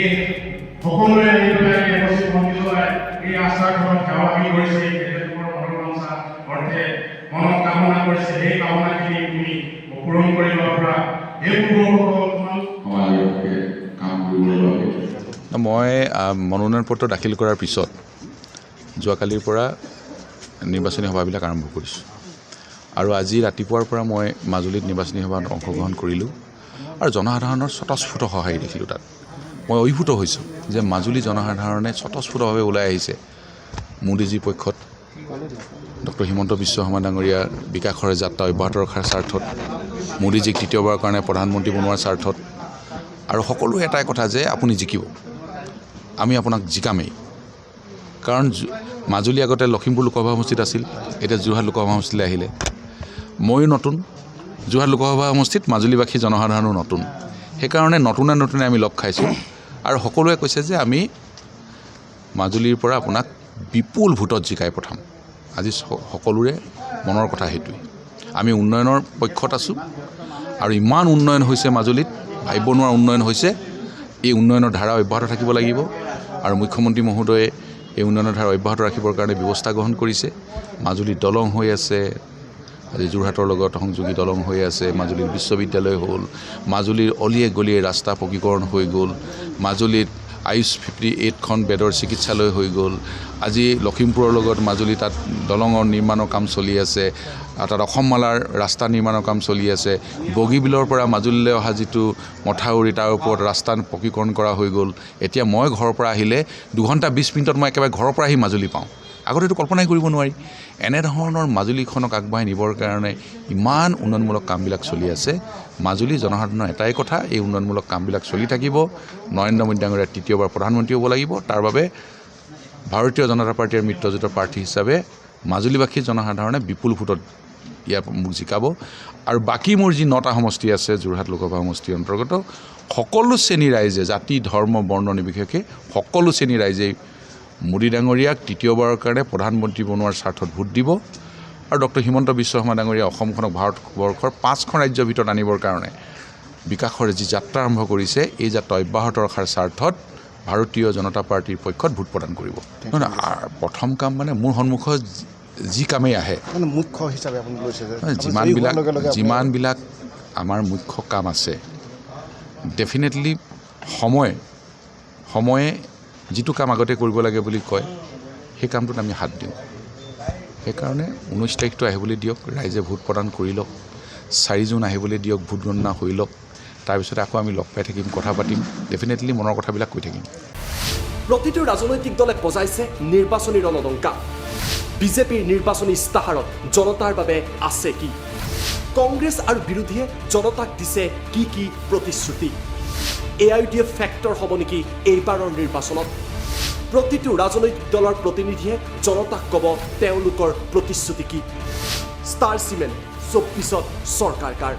এই সকলোৱে আহি পেলাই উপস্থিত মন্দিৰ চলাই এই আশ্ৰমখনত সেৱাভাগী কৰিছে তেখেতলোকৰ মনোবাঞ্ছা অৰ্থে মনত কামনা কৰিছে সেই কামনাখিনি তুমি পূৰণ কৰিব পৰা এইবোৰ সমাজৰ হকে কাম কৰিবলৈ বাবে মই মনোনয়ন পত্ৰ দাখিল কৰাৰ পিছত যোৱাকালিৰ পৰা নিৰ্বাচনী সভাবিলাক আৰম্ভ কৰিছোঁ আৰু আজি ৰাতিপুৱাৰ পৰা মই মাজুলীত নিৰ্বাচনী সভাত অংশগ্ৰহণ কৰিলোঁ আৰু জনসাধাৰণৰ স্বতঃস্ফূৰ্ত সহায় দেখিলোঁ তাত মই অভিভূত হৈছোঁ যে মাজুলী জনসাধাৰণে স্বতঃস্ফূৰ্তভাৱে ওলাই আহিছে মোদীজীৰ পক্ষত ডক্টৰ হিমন্ত বিশ্ব শৰ্মা ডাঙৰীয়াৰ বিকাশৰ যাত্ৰা অব্যাহত ৰখাৰ স্বাৰ্থত মোদীজীক তৃতীয়বাৰৰ কাৰণে প্ৰধানমন্ত্ৰী বনোৱাৰ স্বাৰ্থত আৰু সকলো এটাই কথা যে আপুনি জিকিব আমি আপোনাক জিকামেই কাৰণ মাজুলী আগতে লখিমপুৰ লোকসভা সমষ্টিত আছিল এতিয়া যোৰহাট লোকসভা সমষ্টিলৈ আহিলে ময়ো নতুন যোৰহাট লোকসভা সমষ্টিত মাজুলীবাসী জনসাধাৰণো নতুন সেইকাৰণে নতুনে আমি লগ খাইছোঁ আৰু সকলোৱে কৈছে যে আমি মাজুলীৰ পৰা আপোনাক বিপুল ভোটত জিকাই পঠাম আজি সকলোৰে মনৰ কথা সেইটোৱে আমি উন্নয়নৰ পক্ষত আছোঁ আৰু ইমান উন্নয়ন হৈছে মাজুলীত ভাবিব নোৱাৰা উন্নয়ন হৈছে এই উন্নয়নৰ ধাৰা অব্যাহত থাকিব লাগিব আৰু মুখ্যমন্ত্ৰী মহোদয়ে এই উন্নয়নৰ ধাৰা অব্যাহত ৰাখিবৰ কাৰণে ব্যৱস্থা গ্ৰহণ কৰিছে মাজুলীত দলং হৈ আছে আজি যোৰহাটৰ লগত সংযোগী দলং হৈ আছে মাজুলীৰ বিশ্ববিদ্যালয় হ'ল মাজুলীৰ অলিয়ে গলিয়ে ৰাস্তা পকীকৰণ হৈ গ'ল মাজুলীত আয়ুষ 58খন বেডৰ চিকিৎসালয় হৈ গ'ল আজি লখিমপুৰৰ লগত মাজুলী তাত দলঙৰ নিৰ্মাণৰ কাম চলি আছে তাত অসমমালাৰ ৰাস্তা নিৰ্মাণৰ কাম চলি আছে বগীবিলৰ পৰা মাজুলীলৈ অহা যিটো মথাউৰি তাৰ ওপৰত ৰাস্তা পকীকৰণ কৰা হৈ গ'ল এতিয়া মই ঘৰৰ পৰা আহিলে 2 ঘণ্টা 20 মিনিটত মই একেবাৰে ঘৰৰ পৰা আহি মাজুলী পাওঁ আগতে এইটো কল্পনাই কৰিব নোৱাৰি এনেধৰণৰ মাজুলীখনক আগবঢ়াই নিবৰ কাৰণে ইমান উন্নয়নমূলক কামবিলাক চলি আছে মাজুলী জনসাধাৰণৰ এটাই কথা এই উন্নয়নমূলক কামবিলাক চলি থাকিব নৰেন্দ্ৰ মোদী ডাঙৰীয়া তৃতীয়বাৰ প্ৰধানমন্ত্ৰী হ'ব লাগিব তাৰ বাবে ভাৰতীয় জনতা পাৰ্টীৰ মিত্ৰজোঁটৰ প্ৰাৰ্থী হিচাপে মাজুলীবাসী জনসাধাৰণে বিপুল ভোটত ইয়াৰ মোক জিকাব আৰু বাকী মোৰ যি 9টা সমষ্টি আছে যোৰহাট লোকসভা সমষ্টিৰ অন্তৰ্গত সকলো শ্ৰেণীৰ ৰাইজে জাতি ধৰ্ম বৰ্ণ নিৰ্বিশেষে সকলো শ্ৰেণীৰ ৰাইজেই মোদী ডাঙৰীয়াক তৃতীয়বাৰৰ কাৰণে প্ৰধানমন্ত্ৰী বনোৱাৰ স্বাৰ্থত ভোট দিব আৰু ডক্টৰ হিমন্ত বিশ্ব শৰ্মা ডাঙৰীয়া অসমখনক ভাৰতবৰ্ষৰ 5খন ৰাজ্যৰ ভিতৰত আনিবৰ কাৰণে বিকাশৰ যি যাত্ৰা আৰম্ভ কৰিছে এই যাত্ৰা অব্যাহত ৰখাৰ স্বাৰ্থত ভাৰতীয় জনতা পাৰ্টীৰ পক্ষত ভোট প্ৰদান কৰিব প্ৰথম কাম মানে মোৰ সন্মুখত যি কামেই আহে মুখ্য হিচাপে আপুনি লৈছে যিমানবিলাক আমাৰ মুখ্য কাম আছে ডেফিনেটলি সময়ে যিটো কাম আগতে কৰিব লাগে বুলি কয় সেই কামটোত আমি হাত দিওঁ সেইকাৰণে 19 তাৰিখটো আহিবলৈ দিয়ক ৰাইজে ভোট প্ৰদান কৰি লওক 4 জুন আহিবলৈ দিয়ক ভোট গণনা হৈ লওক তাৰপিছতে আকৌ আমি লগ পাই থাকিম কথা পাতিম ডেফিনেটলি মনৰ কথাবিলাক কৈ থাকিম প্ৰতিটো ৰাজনৈতিক দলে বজাইছে নিৰ্বাচনী ৰণডংকা বিজেপিৰ নিৰ্বাচনী ইস্তাহাৰত জনতাৰ বাবে আছে কি কংগ্ৰেছ আৰু বিৰোধীয়ে জনতাক দিছে কি প্ৰতিশ্ৰুতি AIUDF ফেক্টৰ হ'ব নেকি এইবাৰৰ নিৰ্বাচনত প্ৰতিটো ৰাজনৈতিক দলৰ প্ৰতিনিধিয়ে জনতাক ক'ব তেওঁলোকৰ প্ৰতিশ্ৰুতি কি ষ্টাৰ চিমেণ্ট 24ত চৰকাৰ কাৰ